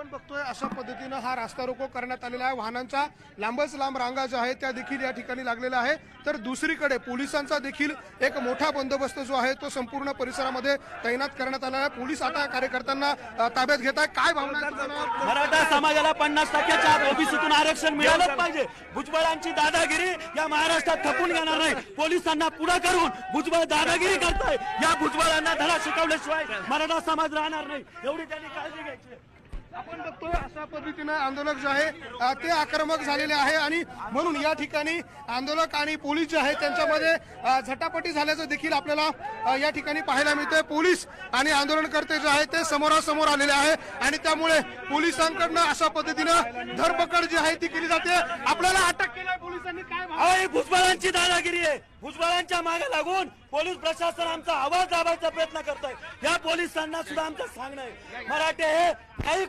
आपण बघतोय अशा पद्धतीनं हा रास्ता रोको करण्यात आलेला आहे। वाहनांचा लांबच लांब रांगा ज्या आहेत त्या देखील या ठिकाणी लागलेल्या आहे। तर दुसरीकडे पोलिसांचा देखील एक मोठा बंदोबस्त जो आहे तो संपूर्ण परिसरामध्ये तैनात करण्यात आला आहे। पोलीस आता कार्यकर्त्यांना ताब्यात घेत आहे। काय भावना आहेत? मराठा समाजाला 50%च्या ओबीसीतून आरक्षण मिळालंच पाहिजे। भुजबळांची दादागिरी या महाराष्ट्रात खपून घेणार नाही। पोलिसांना पुढे करून भुजबळ दादागिरी करताय। या भुजबळांना धडा शिकवल्याशिवाय मराठा समाज राहणार नाही, एवढी त्यांनी काळजी घ्यायची। आपण बघतोय अशा पद्धतीनं आंदोलक जे आहे ते आक्रमक झालेले आहे आणि म्हणून या ठिकाणी आंदोलक आणि पोलीस जे आहे त्यांच्यामध्ये झटापटी झाल्याचं देखील आपल्याला या ठिकाणी पाहायला मिळतंय। पोलीस आणि आंदोलनकर्ते जे आहे ते समोरासमोर आलेले आहे आणि त्यामुळे पोलिसांकडनं अशा पद्धतीनं धरपकड जी आहे ती केली जाते। आपल्याला अटक केलाय पोलिसांनी, काय भुजबळांची दादागिरी आहे। भुजबळांच्या मागे लागून पोलीस प्रशासन आमचा आवाज दाबायचा प्रयत्न करतोय। या पोलिसांना सुद्धा आमचं सांगणं आहे, मराठे हे काही